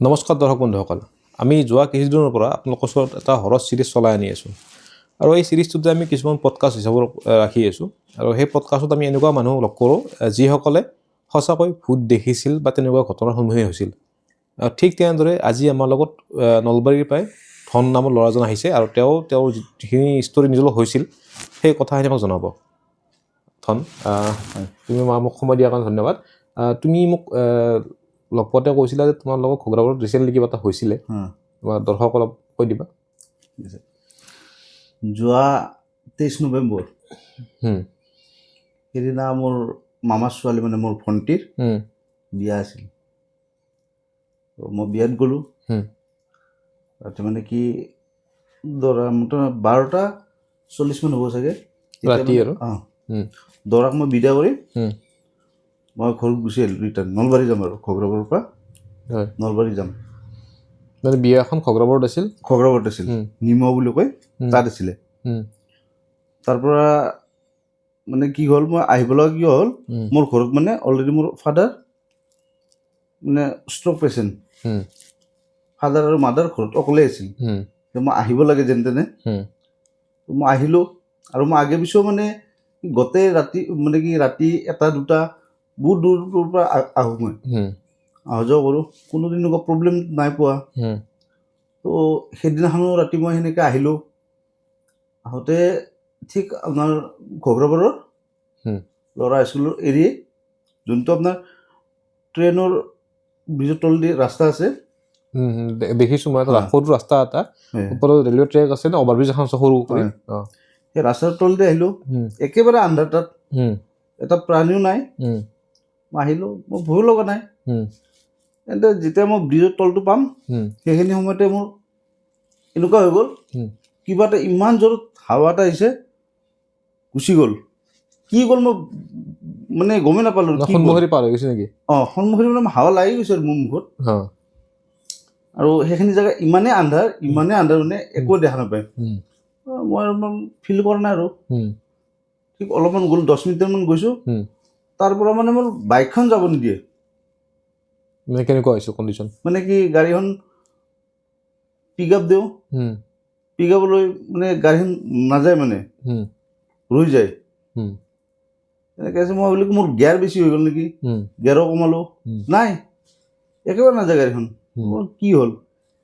নমস্কাৰ দৰ্শক বন্ধুসকল, আমি যোৱা কিছুদিনৰ পৰা আপোনালোকৰ ওচৰত এটা হৰৰ চিৰিজ চলাই আনি আছোঁ আৰু এই চিৰিজটোতে আমি কিছুমান পডকাষ্ট হিচাপত ৰাখি আছোঁ আৰু সেই পডকাষ্টত আমি এনেকুৱা মানুহ লগ কৰোঁ যিসকলে সঁচাকৈ ভূত দেখিছিল বা তেনেকুৱা ঘটনাৰ সন্মুখীন হৈছিল। ঠিক তেনেদৰে আজি আমাৰ লগত নলবাৰীৰ পৰাই ধন নামৰ ল'ৰাজন আহিছে আৰু তেওঁৰ যিখিনি ষ্টৰি নিজৰ লগত হৈছিল সেই কথাখিনি আমাক জনাব। ধন, তুমি মোক সময় দিয়াৰ কাৰণে ধন্যবাদ। তুমি মোক লগ পোৱাতে কৈছিলা যে তোমাৰ লগত ঘগ্ৰাবাৰত ৰিচেণ্টলি কিবা এটা হৈছিলে, তোমাৰ দৰ্শকক কৈ দিবা। যোৱা 23 নৱেম্বৰ সেইদিনা মোৰ মামাৰ ছোৱালী মানে মোৰ ভণ্টিৰ বিয়া আছিল। মই বিয়াত গ'লোঁ। তাতে মানে কি দৰা মোটামুটি 12:40 মান হ'ব চাগে ৰাতি আৰু দৰাক মই বিদা কৰি মই ঘৰত গুচি আহিলোঁ। ৰিটাৰ্ণ নলবাৰী যাম আৰু ঘগ্ৰাবাৰৰ পৰা নলবাৰী যাম। মানে বিয়াখন ঘগ্ৰাবাৰত আছিল? ঘগ্ৰাবাৰত আছিল, নিমা বুলি কয়, তাত আছিলে। তাৰ পৰা মানে কি হ'ল, মই আহিব লগা কি হ'ল, মোৰ ঘৰত মানে অলৰেডি মোৰ ফাদাৰ মানে ষ্ট্ৰক পেচেণ্ট, ফাদাৰ আৰু মাদাৰ ঘৰত অকলে আছিল। মই আহিব লাগে যেন তেনে মই আহিলোঁ আৰু মই আগে পিছেও মানে গোটেই ৰাতি মানে কি ৰাতি 1-2 বহুত দূৰ দূৰৰ পৰা আহোঁ, মই অহা যোৱা কৰোঁ, কোনোদিন এনেকুৱা প্ৰব্লেম নাই পোৱা। তো সেইদিনাখনো ৰাতি মই সেনেকৈ আহিলোঁ। আহোঁতে ঠিক আপোনাৰ ঘগ্ৰাবাৰৰ ল'ৰা স্কুলৰ এৰি যোনটো আপোনাৰ ট্ৰেইনৰ ব্ৰিজৰ তলেদি ৰাস্তা আছে, দেখিছোঁ মই সৰু ৰাস্তা এটা, ওপৰত ৰেলৱে ট্ৰেক আছে ন, অভাৰব্ৰিজ এখন আছে সৰু কৰি, সেই ৰাস্তাৰ তলেদি আহিলোঁ। একেবাৰে আন্ধাৰ, তাত এটা প্ৰাণীও নাই। মই আহিলোঁ, মোৰ ভয়ো লগা নাই। কিন্তু যেতিয়া মই ব্ৰিজৰ তলটো পাম সেইখিনি সময়তে মোৰ এনেকুৱা হৈ গ'ল, কিবা এটা ইমান জোৰত হাৱা এটা আহিছে, গুচি গ'ল। কি গ'ল মই মানে গমেই নাপালোঁ। সন্মুখেদি পাৰ হৈ গৈছে নেকি? সন্মুখেদি মানে হাৱা লাগি গৈছে মোৰ মুখত। আৰু সেইখিনি জেগা ইমানেই আন্ধাৰ মানে একো দেখা নাপায়। মই ফিল কৰা নাই আৰু ঠিক অলপমান গ'ল, 10 মিনিটমান গৈছোঁ। তাৰ পৰা মানে মোৰ বাইকখন যাব নিদিয়ে। মানে কেনেকুৱা হৈছে কণ্ডিশ্যন? মানে কি গাড়ীখন পিক আপ দিওঁ, পিক আপলৈ মানে গাড়ীখন নাযায়, মানে ৰৈ যায় এনেকৈ আছে। মই ভাবিলোঁ মোৰ গিয়াৰ বেছি হৈ গ'ল নেকি, গিয়াৰো কমালোঁ, নাই, একেবাৰে নাযায় গাড়ীখন। মোৰ কি হ'ল,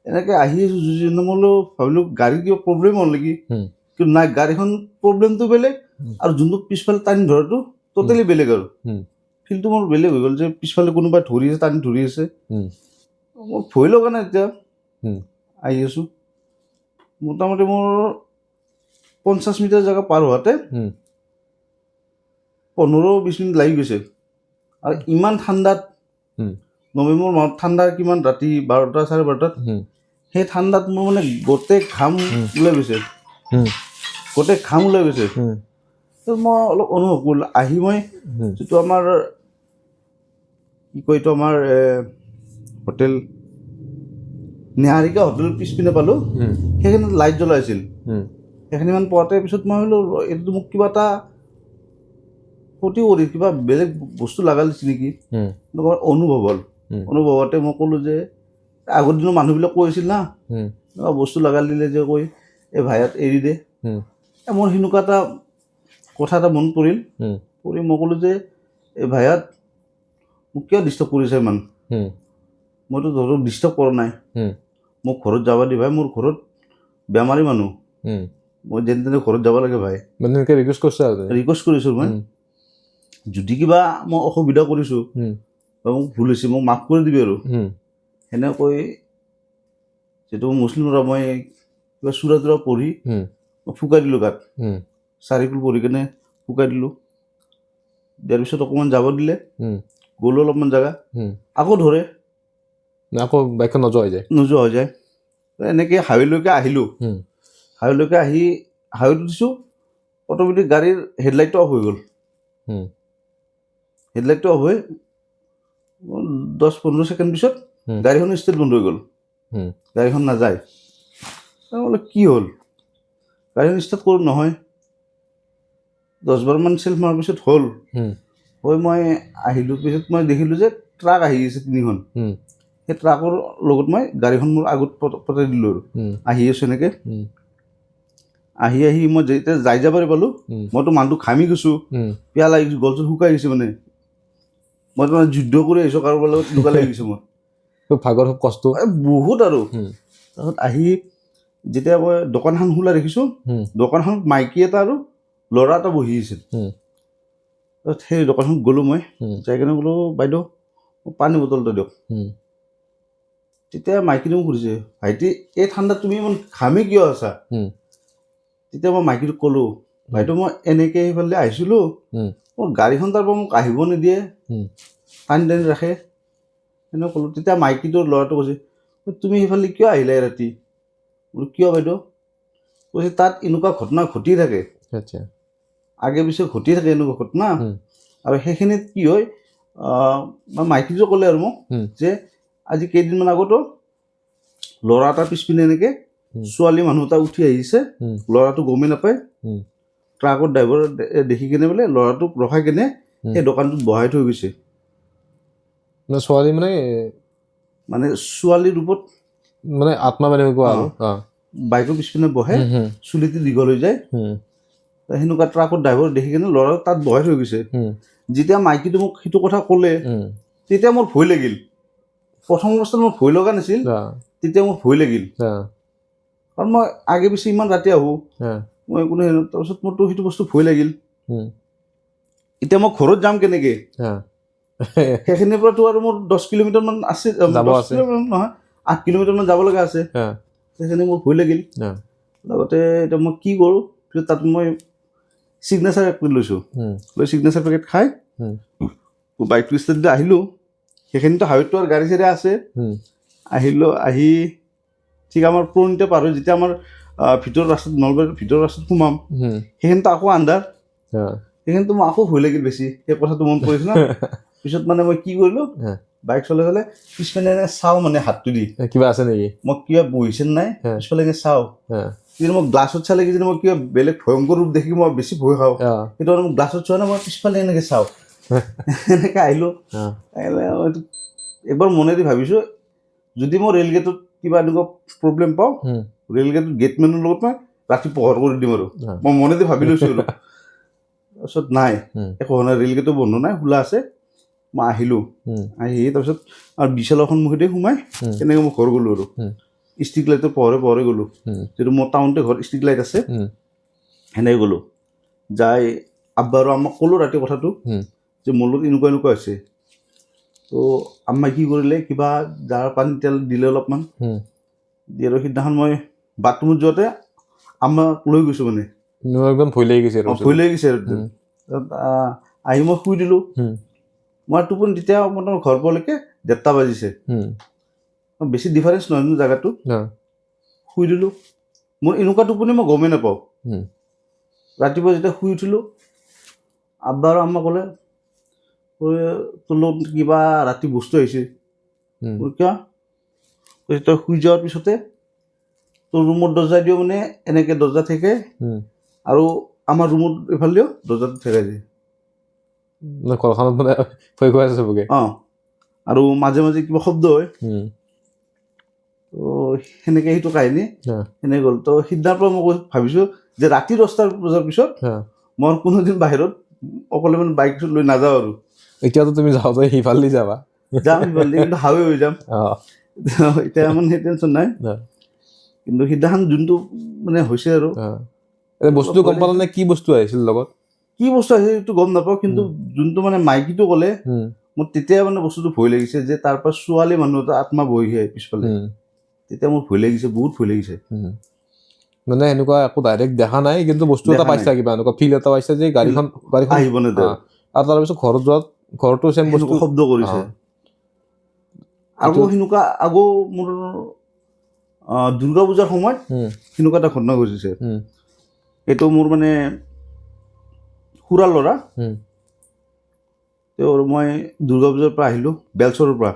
এনেকৈ আহি আছোঁ যুঁজি, মই ভাবিলোঁ গাড়ীৰ কিবা প্ৰব্লেম হ'ল নেকি, কিন্তু নাই, গাড়ীখন প্ৰব্লেমটো বেলেগ আৰু যোনটো পিছফালে টানি ধৰাটো ট'টেলি বেলেগ। আৰু ফিলটো মোৰ বেলেগ হৈ গ'ল যে পিছফালে কোনোবাই ধৰি আছে, টানি ধৰি আছে। মোৰ ভয় লগা নাই। এতিয়া আহি আছোঁ, মোটামুটি মোৰ 50 মিটাৰ জেগা পাৰ হোৱাতে 15-20 মিনিট লাগি গৈছে। আৰু ইমান ঠাণ্ডাত, নৱেম্বৰ মাহত ঠাণ্ডা কিমান, ৰাতি 12-12:30 সেই ঠাণ্ডাত মোৰ মানে গোটেই ঘাম ওলাই গৈছে, মই অলপ অনুভৱ কৰিলোঁ। আহি মই যিটো আমাৰ কি কয়, এইটো আমাৰ হোটেল নিহাৰিকা হোটেলৰ পিছপিনে পালোঁ, সেইখিনিত লাইট জ্বলাইছিল। সেইখিনিমান পোৱাতে পিছত মই ভাবিলোঁ এইটো মোক কিবা এটা ক্ষতি কৰি কিবা বেলেগ বস্তু লগাল দিছে নেকি, এনেকুৱা অনুভৱ হ'ল। অনুভৱতে মই ক'লোঁ যে আগৰ দিনৰ মানুহবিলাক কৈছিল না, এনেকুৱা বস্তু লগাল দিলে যে কৈ এই ভায়াত এৰি দে। মোৰ সেনেকুৱা এটা কথা এটা মনত পৰিল। মই ক'লোঁ যে এই ভায়াত মোক কিয় ডিষ্টাৰ্ব কৰিছে ইমান? মইতো ধৰক ডিষ্টাৰ্ব কৰা নাই, মোক ঘৰত যাব দি ভাই, মোৰ ঘৰত বেমাৰী মানুহ, মই যেনে তেনে ঘৰত যাব লাগে ভাই। ৰিকুৱেষ্ট কৰিছোঁ মই, যদি কিবা মই অসুবিধা কৰিছোঁ বা মোক ভুল হৈছে মোক মাফ কৰি দিবি আৰু সেনেকৈ। যিহেতু মুছলিম ল'ৰা, মই কিবা চূড়া তুৰা পঢ়ি মই ফুকাই দিলোঁ গাত, চাৰিফুল পঢ়ি কেনে ফুকাই দিলোঁ। দিয়াৰ পিছত অকণমান যাব দিলে, গ'লোঁ অলপমান জেগা, আকৌ ধৰে, আকৌ বাইকখন নোযোৱা হৈ যায়। এনেকৈ হাইৱেলৈকে আহিলোঁ। হাইৱেলৈকে আহি হাইৱেত দিছোঁ, অট'মেটিক গাড়ীৰ হেডলাইটটো অফ হৈ গ'ল। হেডলাইটটো অফ হৈ 10-15 ছেকেণ্ড পিছত গাড়ীখন ষ্টাৰ্ট বন্ধ হৈ গ'ল, গাড়ীখন নাযায়। বোলে কি হ'ল, গাড়ীখন ষ্টাৰ্ট কৰোঁ নহয়, 10-12 মান চেল্ফ মাৰাৰ পিছত হ'ল। মই আহিলোঁ, পিছত মই দেখিলোঁ যে ট্ৰাক আহি আছে 3খন, সেই ট্ৰাকৰ লগত মই গাড়ীখন মোৰ আগত পঠাই দিলোঁ আৰু আহি আছোঁ এনেকৈ আহি মই যেতিয়া যাই যাবৰে পালোঁ মইতো মানুহটো ঘামি গৈছোঁ পিয়া লাগি গৈছোঁ গল চল শুকাই গৈছে মানে মইতো মানে যুদ্ধ কৰি আহিছোঁ কাৰোবাৰ লগত এনেকুৱা লাগি গৈছে মই ভাগৰ খুব কষ্ট বহুত আৰু তাৰপিছত আহি যেতিয়া মই দোকানখন খোলা দেখিছোঁ দোকানখনত মাইকী এটা আৰু ল'ৰা এটা বহি আছিল সেই দোকানখন গ'লোঁ মই যাই কিনে বোলো বাইদেউ পানী বটল এটা দিয়ক তেতিয়া মাইকীটো মোক সুধিছে ভাইটি এই ঠাণ্ডাত তুমি ইমান ঘামি কিয় আছা তেতিয়া মই মাইকীটোক ক'লোঁ বাইদেউ মই এনেকৈ সেইফালে আহিছিলোঁ মোৰ গাড়ীখন তাৰ পৰা মোক আহিব নিদিয়ে টানি টানি ৰাখে এনেকৈ ক'লোঁ তেতিয়া মাইকীটোৰ ল'ৰাটো কৈছে তুমি সেইফালে কিয় আহিলা ৰাতি বোলো কিয় বাইদেউ কৈছে তাত এনেকুৱা ঘটনা ঘটি থাকে আগে পিছে ঘটি থাকে এনেকুৱা ঘটনা আৰু সেইখিনিত কি হয় মাইকীটোৱে ক'লে আৰু মোক যে আজি কেইদিনমান আগতো ল'ৰা এটা পিছপিনে এনেকৈ ছোৱালী মানুহ এটা উঠি আহিছে ল'ৰাটো গমেই নাপায় ট্ৰাকৰ ড্ৰাইভাৰ দেখি কিনে বোলে ল'ৰাটোক ৰখাই কিনে সেই দোকানটোত বহাই থৈ গৈছে ছোৱালী মানে ছোৱালীৰ ৰূপত মানে আত্মা মানে বাইকৰ পিছপিনে বহে চুলিটো দীঘল হৈ যায় সেনেকুৱা ট্ৰাকৰ ড্ৰাইভাৰ দেখি কিনে ল'ৰা তাত বহাই থৈ গৈছে যেতিয়া মাইকীটো মোক সেইটো কথা ক'লে তেতিয়া মোৰ ভয় লাগিল প্ৰথম অৱস্থাত মোৰ ভয় লগা নাছিল তেতিয়া মোৰ ভয় লাগিল কাৰণ মই আগে পিছে ইমান ৰাতি আহোঁ মই কোনো তাৰপিছত মোৰতো সেইটো বস্তু ভয় লাগিল এতিয়া মই ঘৰত যাম কেনেকৈ সেইখিনিৰ পৰাতো আৰু মোৰ 10 কিলোমিটাৰমান আছে নহয় 8 কিলোমিটাৰমান যাব লগা আছে সেইখিনি মোৰ ভয় লাগিল লগতে এতিয়া মই কি কৰোঁ তাত মই চিগনেচাৰ পেকেট লৈছোঁ লৈ চিগনেচাৰ পেকেট খাই বাইকটো ষ্টাৰ্ট দি আহিলোঁ সেইখিনিতো হাইৱেটো আৰু গাড়ী চাড়ী আছে আহিলোঁ আহি ঠিক আমাৰ পুৰণিতে পাৰ হৈ যেতিয়া আমাৰ ভিতৰৰ ৰাস্তাত নলবাৰীৰ ভিতৰৰ ৰাস্তাত সোমাম সেইখিনিতো আকৌ আন্ধাৰ সেইখিনিতো মোৰ আকৌ ভয় লাগিল বেছি সেই কথাটো মনত পৰিছে ন পিছত মানে মই কি কৰিলোঁ বাইক চলাই চলাই পিছফালে এনে চাওঁ মানে হাতটো দি কিবা আছে নেকি মই কিবা বহিছে নাই পিছফালে এনে চাওঁ কিন্তু মই গ্লাছত চালে কি মই কিবা বেলেগ ভয়ংকৰ ৰূপ দেখি মই বেছি ভয় খাওঁ সেইটো মই গ্লাছত চোৱা নাই মই পিছফালে এনেকৈ চাওঁ এনেকৈ আহিলোঁ এবাৰ মনেদি ভাবিছোঁ যদি মই ৰেল গেটত কিবা এনেকুৱা প্ৰব্লেম পাওঁ ৰেল গেটত গেটমেনৰ লগত মই ৰাতি পোহৰ কৰি দিম আৰু মই মনেদি ভাবি লৈছোঁ আৰু তাৰপিছত নাই একো হোৱা নাই ৰেল গেটো বন্ধ নাই খোলা আছে মই আহিলোঁ আহি তাৰপিছত আৰু বিশালৰ সন্মুখতে সোমাই তেনেকৈ মই ঘৰ গ'লোঁ আৰু ষ্ট্ৰীট লাইটৰ পোহৰে গ'লোঁ যিটো মোৰ টাউনতে ঘৰ ষ্ট্ৰীট লাইট আছে সেনেকৈ গ'লোঁ যাই আব্বা আৰু আম্মাক ক'লোঁ ৰাতি কথাটো যে মোৰ লগত এনেকুৱা এনেকুৱা হৈছে তো আম্মাই কি কৰিলে কিবা জাৰ পানী তেল দিলে অলপমান দি আৰু সিদিনাখন মই বাথৰুমত যোৱাতে আম্মাক লৈ গৈছোঁ মানে একদম ভয় লাগি গৈছে আহি মই শুই দিলোঁ মই টোপনি তেতিয়া মোৰ ঘৰ পোৱালৈকে 1:30 বাজিছে বেছি ডিফাৰেঞ্চ নহয় মোৰ জেগাটো শুই দিলোঁ মোৰ এনেকুৱা টোপনি মই গমেই নাপাওঁ ৰাতিপুৱা যেতিয়া শুই উঠিলোঁ আব্বা আৰু আম্মা ক'লে তোৰ লগত কিবা ৰাতি বস্তু আহিছে কিয় তই শুই যোৱাৰ পিছতে তোৰ ৰুমৰ দৰ্জা দিও মানে এনেকৈ দৰ্জা থাকে আৰু আমাৰ ৰুমত এইফালেও দৰ্জাটো থেকাই যায় ঘৰখনত মানে ভয় খুৱাই আছে চবকে আৰু মাজে মাজে কিবা শব্দ হয় তো সেনেকৈ সেইটো কাহিনী সেনেকৈ গ'ল তো সিদিনাৰ পৰা মই ভাবিছোঁ যে ৰাতি 10টা বজাৰ পিছত মই কোনোদিন বাহিৰত অকলে মানে বাইক লৈ নাযাওঁ আৰু এতিয়াতো তুমি যাওঁতে সিফালেদি যাবা যাম সিফালেদি কিন্তু হাৱে হৈ যাম এতিয়া মানে সেই টেনশ্যন নাই কিন্তু সিদিনাখন যোনটো মানে হৈছে আৰু বস্তু গম পালা নে কি বস্তু আহিছিল লগত কি বস্তু আহিছিল সেইটো গম নাপাওঁ কিন্তু যোনটো মানে মাইকীটো ক'লে মোৰ তেতিয়া মানে বস্তুটো ভয় লাগিছে যে তাৰ পৰা ছোৱালী মানুহ এটা আত্মা বহি আহে পিছফালে তেতিয়া মোৰ ভয় লাগিছে বহুত ভয় লাগিছে মানে এনেকুৱা একো ডাইৰেক্ট দেখা নাই কিন্তু বস্তু এটা পাইছা কিবা এনেকুৱা ফিল এটা পাইছা যে গাড়ীখন আহিব নে আৰু তাৰপিছত ঘৰত যোৱাত ঘৰটো চেম বস্তু শব্দ কৰিছে আকৌ সেনেকুৱা আকৌ মোৰ দুৰ্গা পূজাৰ সময়ত সেনেকুৱা এটা ঘটনা ঘটিছে এইটো মোৰ মানে খুৰাৰ ল'ৰা তেওঁৰ মই দুৰ্গা পূজাৰ পৰা আহিলোঁ বেলচৰৰ পৰা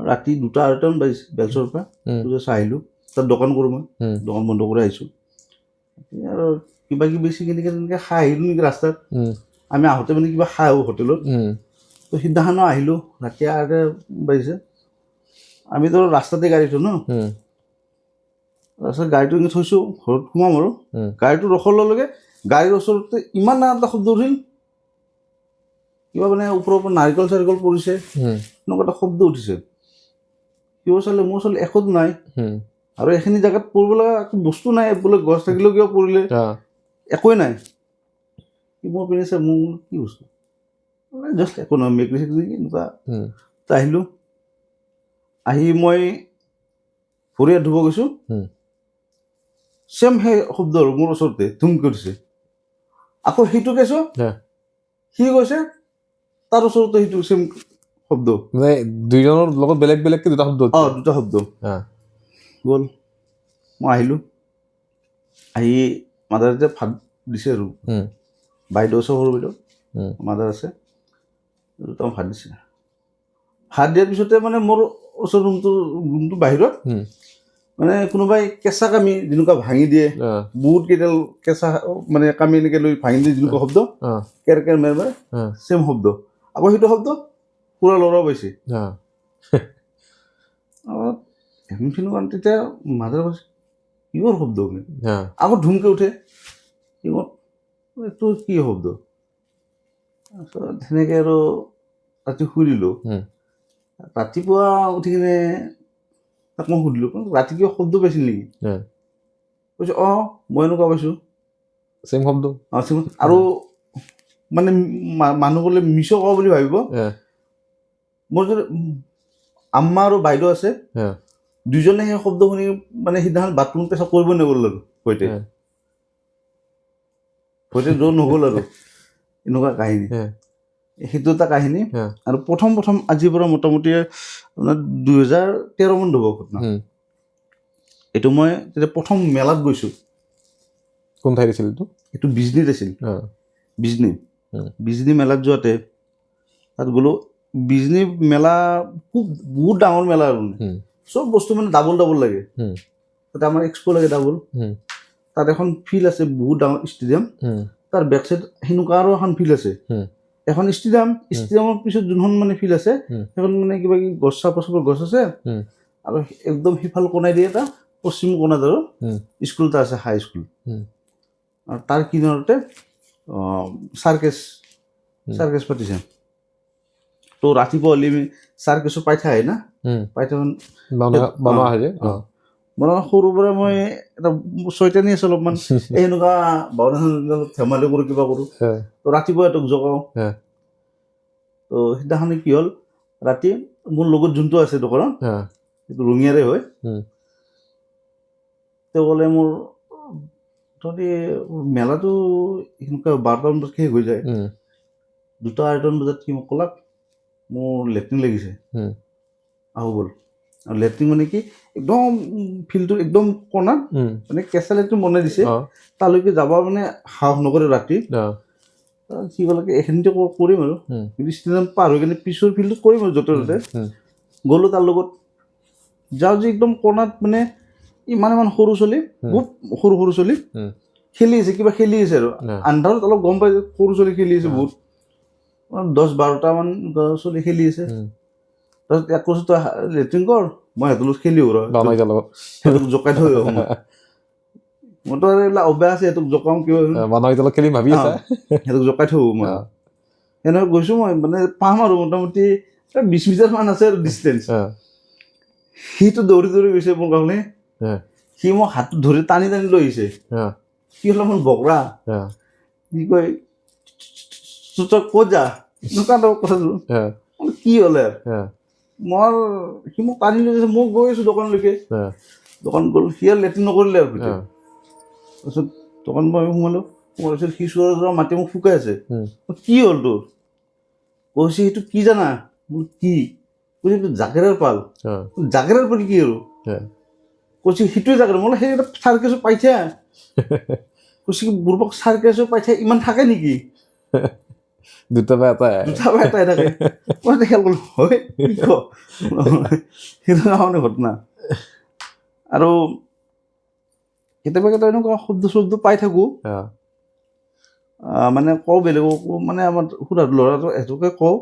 ৰাতি 2:30 বাজিছে বেলচৰৰ পৰা পূজা চাই আহিলোঁ তাত দোকান কৰোঁ মই দোকান বন্ধ কৰি আহিছোঁ আৰু কিবা কিবি চিকেন তেনেকৈ খাই আহিলোঁ নেকি ৰাস্তাত আমি আহোঁতে মানে কিবা খাই আহোঁ হোটেলত তো তো সিদিনাখনো আহিলোঁ ৰাতি আগে বাজিছে আমি ধৰ ৰাস্তাতে গাড়ীটো ন তাৰপিছত গাড়ীটো এনেকৈ থৈছোঁ ঘৰত সোমাম আৰু গাড়ীটো ৰখাৰ লগে গাড়ীৰ ওচৰতে ইমান ডাঙৰ এটা শব্দ উঠিল কিবা মানে ওপৰৰ পৰা নাৰিকল চাৰিকল পৰিছে এনেকুৱা এটা শব্দ উঠিছে কিয় চালে মোৰ চালে একো নাই আৰু এইখিনি জেগাত পৰিব লগা একো বস্তু নাই বোলে গছ থাকিলেও কিয় পৰিলে একোৱেই নাই কি মোৰ পিনে চাই মোৰ কি বস্তু জাষ্ট একো নহয় মেকুৰী চেকুৰী এনেকুৱা আহিলোঁ আহি মই ভৰি হাত ধুব গৈছোঁ চেম সেই শব্দ আৰু মোৰ ওচৰতে ধুমকৈ উঠিছে আকৌ সেইটো কৈছোঁ সি কৈছে তাৰ ওচৰতে সেইটো চেম শব্দ মানে দুইজনৰ লগত বেলেগ বেলেগকৈ দুটা শব্দ দুটা শব্দ গ'ল মই আহিলোঁ আহি মাদাৰতে ভাত দিছে আৰু বাইদেউ আছে সৰু বাইদেউ মাদাৰ আছে দুটা ভাত দিছে ভাত দিয়াৰ পিছতে মানে মোৰ ওচৰ ৰুমটো বাহিৰত মানে কোনোবাই কেঁচা কামি যেনেকুৱা ভাঙি দিয়ে বহুত কেইডাল কেঁচা মানে কামি এনেকৈ লৈ ভাঙি দিয়ে যেনেকুৱা শব্দ কেৰ কেৰ মেৰ মেৰ চেম শব্দ আকৌ সেইটো শব্দ পুৰা ল'ৰা পাইছে তেতিয়া মাদাৰ কৈছে কিহৰ শব্দ আকৌ ধুমকৈ উঠে এইটো কি শব্দ তাৰপিছত সেনেকৈ আৰু ৰাতি শুই দিলোঁ ৰাতিপুৱা উঠি কিনে তাক মই সুধিলোঁ ৰাতি কিবা শব্দ পাইছিল নেকি কৈছে মই এনেকুৱা পাইছোঁ চেম শব্দ আৰু মানে মানুহ গ'লে মিছ কোৱা বুলি ভাবিব মোৰ যদি আম্মা আৰু বাইদেউ আছে দুইজনে সেই শব্দ শুনি মানে সিদিনাখন বাথৰুম পেচাব কৰিব নগ'ল আৰু সৈতে যোৱা নগ'ল আৰু এনেকুৱা কাহিনী সেইটো এটা কাহিনী আৰু প্ৰথম আজিৰ পৰা মোটামুটি আপোনাৰ 2013 মান হ'ব ঘটনা এইটো মই তেতিয়া প্ৰথম মেলাত গৈছোঁ কোন ঠাইত আছিল এইটো বিজনীত আছিল বিজনী মেলাত যোৱাতে তাত গ'লোঁ বিজনী মেলা খুব বহুত ডাঙৰ মেলা আৰু চব বস্তু মানে ডাবল লাগে তাতে আমাৰ এক্সপ' লাগে ডাবল তাত এখন ফিল্ড আছে বহুত ডাঙৰ ষ্টেডিয়াম তাৰ বেক চাইড সেনেকুৱা আৰু এখন ফিল্ড আছে এখন ষ্টেডিয়ামৰ পিছত যোনখন মানে ফিল্ড আছে সেইখন মানে কিবা কিবি গছ চাপৰ গছ আছে আৰু একদম সিফাল কোনাই দিয়ে এটা পশ্চিম কোণাত আৰু স্কুল এটা আছে হাই স্কুল আৰু তাৰ কিনাৰতে চাৰ্কেছ পাতিছে তো ৰাতিপুৱা হ'লে আমি চাৰ্কেছৰ পাইথা আহে না পাইথা মানে সৰুৰ পৰা মই এটা চৈতানি আছোঁ অলপমান এনেকুৱা ভাওনা ধেমালি কৰোঁ কিবা কৰোঁ তো ৰাতিপুৱা এটোক জগাওঁ তো সিদিনাখন কি হ'ল ৰাতি মোৰ লগত যোনটো আছে দোকানত সেইটো ৰঙিয়াৰে হয় তেওঁ ক'লে মোৰ তহঁতি মেলাটো সেনেকুৱা 12টামান বজাত শেষ হৈ যায় 2-2:30 বজাত কি মোক ক'লাক মোৰ লেট্ৰিন লাগিছে আহো ব'ল আৰু লেট্ৰিন মানে কি একদম ফিল্ডটো একদম কোণাত মানে কেঁচা লেট্ৰিন বনাই দিছে তালৈকে যাব মানে সাহস নকৰে ৰাতি সি ক'লে এইখিনিতে কৰিম আৰু কিন্তু ষ্টেডিয়াম পাৰ হৈ কিনে পিছৰ ফিল্ডত কৰিম আৰু য'তে ত'তে গ'লোঁ তাৰ লগত যাওঁ যে একদম কোণাত মানে ইমান সৰু ছোৱালী বহুত সৰু ছোৱালী খেলি আছে কিবা খেলি আছে আৰু আন্ধাৰত অলপ গম পাই সৰু ছোৱালী খেলি আছে বহুত 10-12টামান ছোৱালী খেলি আছে তাৰপিছত এক কৈছোঁ তই লেট্ৰিন কৰ মই সিহঁতৰ লগত খেলি সিহঁতক জকাই থৈ মইতো আৰু এইবিলাক অভ্যাস আছে সিহঁতক জকাওঁ কিবা খেলি ভাবি আছে সিহঁতক জকাই থওঁ মই এনেকৈ গৈছোঁ মই মানে পাম আৰু মোটামুটি 20 মিটাৰমান আছে আৰু ডিষ্টেঞ্চ সিটো দৌৰি গৈছে মোৰ কাৰণে সি মোক হাতটো ধৰি টানি লৈ আহিছে সি অলপমান বগৰা সি কয় তই ক'ত যা এনেকুৱা কথাটো কি হ'লে মই সি মোক টানি লৈ গৈছে মই গৈ আছোঁ দোকানলৈকে দোকান গ'ল সি আৰু লেট্ৰিন নকৰিলে আৰু তাৰপিছত দোকান মই সোমালোঁ তাৰপিছত সি চোৱাৰ মাতি মোক ফুকাই আছে কি হ'ল তোৰ কৈছে সেইটো কি জানা মোৰ কি কৈছে এইটো জাকেৰাৰ পাল জাকেৰাৰ পাল কি আৰু কৈছে সেইটোৱে জাকেৰা মই সেই এটা চাৰ্কেছত পাইছা কৈছে কি বুৰ্বক চাৰ্কেছত পাইছা ইমান থাকে নেকি দুটা বা এটাই থাকে মই খেল ক'লো হয় সেইটো মানে ঘটনা আৰু কেতিয়াবা এনেকুৱা শব্দ পাই থাকোঁ মানে কওঁ বেলেগকো মানে আমাৰ ল'ৰাটো এটোকে কওঁ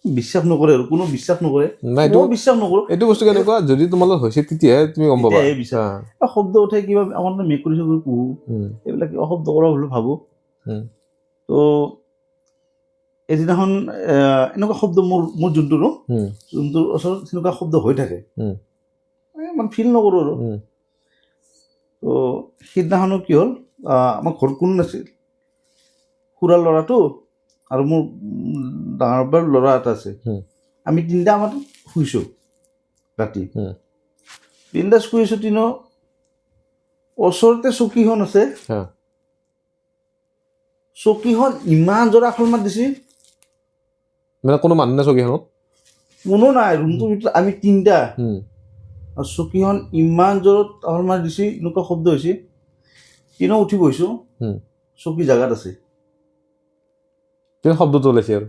বিশ্বাস নকৰে আৰু কোনো বিশ্বাস নকৰে নাই এইটো মই বিশ্বাস নকৰোঁ এইটো বস্তু কেনেকুৱা যদি তোমাৰ লগত হৈছে তেতিয়াহে তুমি গম পাবা তেতিয়াহে বিশ্বাস শব্দ উঠে কিবা আমাৰ মেকুৰী চেকুৰী পুহো এইবিলাক কিবা শব্দ কৰা বুলি ভাবোঁ তো এদিনাখন এনেকুৱা শব্দ মোৰ যোনটো যোনটোৰ ওচৰত তেনেকুৱা শব্দ হৈ থাকে ইমান ফিল নকৰোঁ আৰু তো সিদিনাখনো কি হ'ল আমাৰ ঘৰত কোনো নাছিল খুৰাৰ ল'ৰাটো আৰু মোৰ ডাঙৰ বাৰ ল'ৰা এটা আছে আমি তিনিটা আমাৰ শুইছোঁ ৰাতি তিনিটা শুইছোঁ ওচৰতে চকীখন আছে চকীখন ইমান জোৰা আখল মাত দিছে মানে কোনো মানুহ নাই চকীখনত কোনো নাই ৰুমটোৰ ভিতৰত আমি তিনিটা আৰু চকীখন ইমান জোৰত আখল মাত দিছে এনেকুৱা শব্দ হৈছে তিনিও উঠি বহিছোঁ চকী জেগাত আছে শব্দটো ওলাইছে আৰু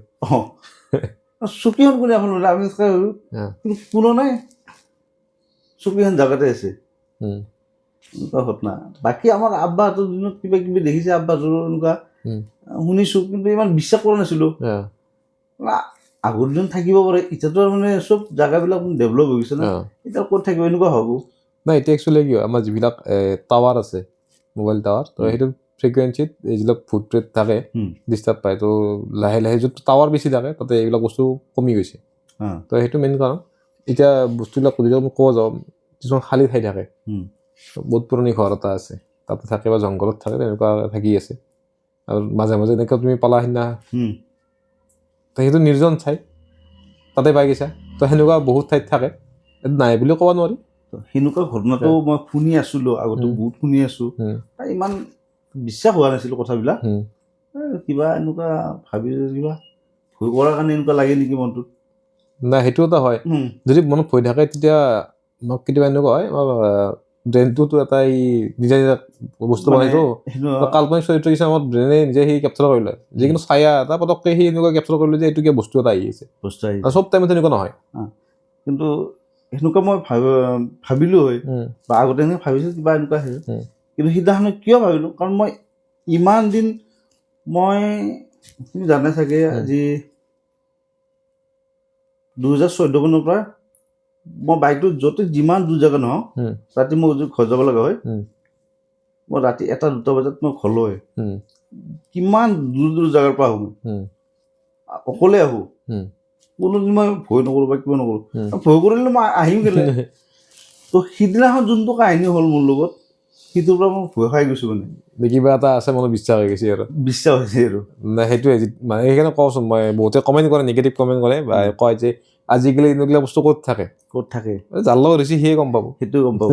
চকীখন কোনে এখন ওলাই আমি কিন্তু কোনো নাই চকীখন জেগাতে আছে এনেকুৱা ঘটনা বাকী আমাৰ আব্বাহঁতৰ দিনত কিবা কিবি দেখিছে আব্বাহঁতৰ এনেকুৱা শুনিছোঁ কিন্তু ইমান বিশ্বাস কৰা নাছিলোঁ আগৰ দিন থাকিব পাৰে এতিয়াতো আৰু মানে চব জেগাবিলাক ডেভেলপ হৈ গৈছে না এতিয়া ক'ত থাকিব এনেকুৱা ভাবোঁ নাই এতিয়া একচুৱেলি কি হয় আমাৰ যিবিলাক টাৱাৰ আছে মোবাইল টাৱাৰ তো সেইটো ফ্ৰিকুৱেঞ্চিত এইবিলাক ভূত প্ৰেত থাকে ডিষ্টাৰ্ব পায় তো লাহে লাহে য'ত টাৱাৰ বেছি থাকে তাতে এইবিলাক বস্তু কমি গৈছে তো সেইটো মেইন কাৰণ এতিয়া বস্তুবিলাক যদি আমি ক'ব যাওঁ কিছুমান খালী ঠাই থাকে বহুত পুৰণি ঘৰ এটা আছে তাতে থাকে বা জংঘলত থাকে তেনেকুৱা থাকি আছে আৰু মাজে মাজে এনেকুৱা তুমি পালা সিদিনা তো সেইটো নিৰ্জন ঠাই তাতে পাই গৈছা তো সেনেকুৱা বহুত ঠাইত থাকে নাই বুলিও ক'ব নোৱাৰি সেনেকুৱা ঘটনাটো মই শুনি আছিলোঁ আগতে বহুত শুনি আছোঁ ইমান বিশ্বাস হোৱা নাছিলোঁ কথাবিলাক কিবা এনেকুৱা ভাবি কিবা ভয় কৰাৰ কাৰণে এনেকুৱা লাগে নেকি মনটোত নাই সেইটো এটা হয় যদি মনত ভয় থাকে তেতিয়া মোক কেতিয়াবা এনেকুৱা হয় ব্ৰেইনটোতো এটা এই নিজে নিজে বস্তু বনাইতো কাল্পনিক চৰিত্ৰ কিছুমান ব্ৰেইনে নিজে সেই কেপচাৰ কৰি লয় যিকোনো ছায়া এটা পটককৈ সেই এনেকুৱা কেপচাৰ কৰিলে যে এইটো কিবা বস্তু এটা আহি আছে চব টাইমত তেনেকুৱা নহয় কিন্তু সেনেকুৱা মই ভাবিলোঁ হয় বা আগতে এনেকৈ ভাবিছোঁ কিবা এনেকুৱা হৈছে কিন্তু সিদিনাখন কিয় ভাবিলোঁ কাৰণ মই ইমান দিন মই তুমি জানে চাগে আজি 2014 চনৰ পৰা মই বাইকটো য'তে যিমান দূৰ জেগা নহওঁ ৰাতি মই ঘৰ যাব লগা হয় মই ৰাতি 1-2 বজাত মই ঘৰলৈ হয় কিমান দূৰ দূৰ জেগাৰ পৰা আহোঁ অকলে আহোঁ কোনোদিন মই ভয় নকৰোঁ বা কিবা নকৰোঁ ভয় কৰিলে মই আহিম কেলে তো সিদিনাখন যোনটো কাহিনী হ'ল মোৰ লগত সিটোৰ পৰা মই ভয় খাই গৈছোঁ মানে কিবা এটা আছে মনত বিশ্বাস হৈ গৈছে আৰু বিশ্বাস হৈছে আৰু নাই সেইটোৱে মানে সেইকাৰণে কওঁচোন মই বহুতে কমেণ্ট কৰে নিগেটিভ কমেণ্ট কৰে বা কয় যে আজিকালি এনেকুৱা বস্তু ক'ত থাকে যাৰ লগত হৈছে সিয়ে গম পাব সেইটোৱে গম পাব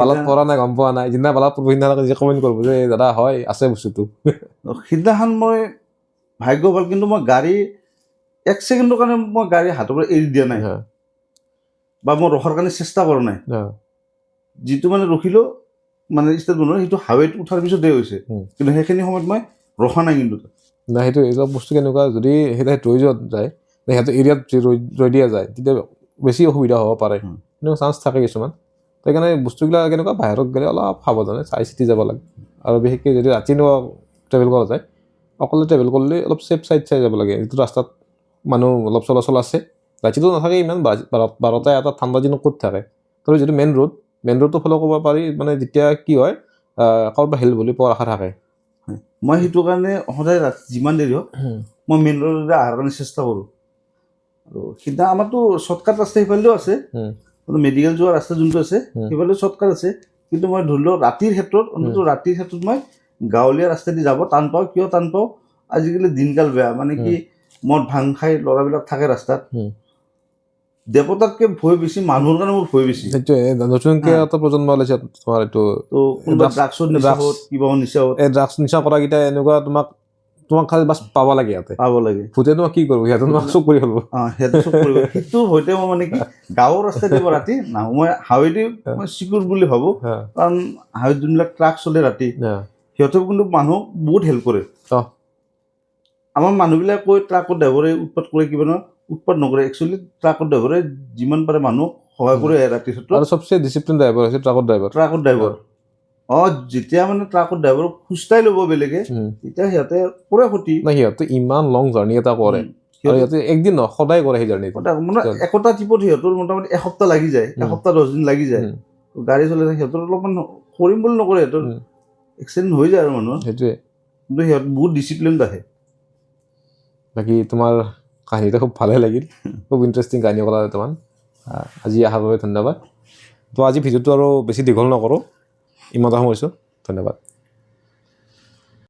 পালত পৰা নাই গম পোৱা নাই যিদিনা পালত সিদিনালৈকে নিজে কমেণ্ট কৰিব যে দাদা হয় আছে বস্তুটো সিদিনাখন মই ভাগ্য ভাল কিন্তু মই গাড়ী 1 ছেকেণ্ডৰ কাৰণে মই গাড়ী হাতৰ পৰা এৰি দিয়া নাই বা মই ৰখাৰ কাৰণে চেষ্টা কৰা নাই যিটো মানে ৰখিলোঁ মানে ষ্টেট বনোৱা সেইটো হাৱেত উঠাৰ পিছতে হৈছে কিন্তু সেইখিনি সময়ত মই ৰখা নাই কিন্তু নাই সেইটো এইবিলাক বস্তু কেনেকুৱা যদি সেই ৰৈ যোৱা যায় সিহঁতৰ এৰিয়াত ৰৈ দিয়া যায় তেতিয়া বেছি অসুবিধা হ'ব পাৰে এনেকুৱা চান্স থাকে কিছুমান সেইকাৰণে বস্তুবিলাক কেনেকুৱা বাহিৰত গ'লে অলপ সাৱধানে চাই চিতি যাব লাগে আৰু বিশেষকৈ যদি ৰাতি ট্ৰেভেল কৰা যায় অকলে ট্ৰেভেল কৰিলে অলপ ছেফ চাইড চাই যাব লাগে যিটো ৰাস্তাত মানুহ অলপ চলাচল আছে ৰাতিটো নাথাকে ইমান 12টা 1টা ঠাণ্ডা দিনত ক'ত থাকে তো যিটো মেইন ৰোডটো ফ'ল' কৰিব পাৰি মানে যেতিয়া কি হয় কাৰোবাৰ হেল্প বুলি পোৱাৰ আশা থাকে মই সেইটো কাৰণে সদায় ৰাতি যিমান দেৰি হওক মই মেইন ৰোডলৈ অহাৰ কাৰণে চেষ্টা কৰোঁ আৰু সিদিনা আমাৰতো শ্বৰ্টকাট ৰাস্তা সিফালেও আছে মেডিকেল যোৱা ৰাস্তা যোনটো আছে সিফালেও শ্বৰ্টকাট আছে কিন্তু মই ধৰি লওক ৰাতিৰ ক্ষেত্ৰত মই গাঁৱলীয়া ৰাস্তা দি যাব টান পাওঁ কিয় টান পাওঁ আজিকালি দিনকাল বেয়া মানে কি মদ ভাং খাই ল'ৰাবিলাক থাকে ৰাস্তাত দেৱতাতকৈ ভয় বেছি মানুহৰ কাৰণে মোৰ ভয় বেছি সেইটোৱে নতুনকৈ এটা প্ৰজন্ম ওলাইছে তোমাৰ এইটো ড্ৰাগছ নিচা কৰাকেইটা এনেকুৱা তোমাক খালি বাছ পাব লাগে ইয়াতে ভূতে তোমাক কি কৰিব সিহঁতে তোমাক চব কৰি হ'ব সেইটো সৈতে মই মানে কি গাঁৱৰ ৰাস্তা দিব ৰাতি নাহোঁ মই হাৱেদি মই চিকিউৰ বুলি ভাবোঁ কাৰণ হাৱেত যোনবিলাক ট্ৰাক চলে ৰাতি সিহঁতে কিন্তু মানুহক বহুত হেল্প কৰে আমাৰ মানুহবিলাক কৈ ট্ৰাকৰ ড্ৰাইভাৰে উৎপাত কৰে কিবা নহয় উৎপাত নকৰে একচুৱেলি ট্ৰাকৰ ড্ৰাইভাৰে যিমান পাৰে মানুহক সহায় কৰে ৰাতিৰ ক্ষেত্ৰত আৰু চবচে ডিচিপ্লিন ড্ৰাইভাৰ হৈছে ট্ৰাকৰ ড্ৰাইভাৰ যেতিয়া মানে ট্ৰাকৰ ড্ৰাইভাৰক সুস্থাই ল'ব বেলেগে তেতিয়া সিহঁতে কৰে ক্ষতি সিহঁতে ইমান লং জাৰ্ণি এটা কৰে আৰু সিহঁতে একদিন নহয় সদায় কৰে সেই জাৰ্ণিটো মানে একোটা ট্ৰিপত সিহঁতৰ মোটামুটি এসপ্তাহ লাগি যায়, এসপ্তাহ 10 দিন লাগি যায় গাড়ী চলাই সিহঁতৰ অলপমান কৰিম বুলি নকৰে, সিহঁতৰ এক্সিডেণ্ট হৈ যায় আৰু মানুহৰ সেইটোৱে। কিন্তু সিহঁত বহুত ডিচিপ্লিন আহে। বাকী তোমাৰ কাহিনীটো খুব ভালে লাগিল, খুব ইণ্টাৰেষ্টিং কাহিনী ক'লা বৰ্তমান। আজি অহাৰ বাবে ধন্যবাদ। তো আজি ভিডিঅ'টো আৰু বেছি দীঘল নকৰোঁ, ইমানতে সামৰিছোঁ, ধন্যবাদ।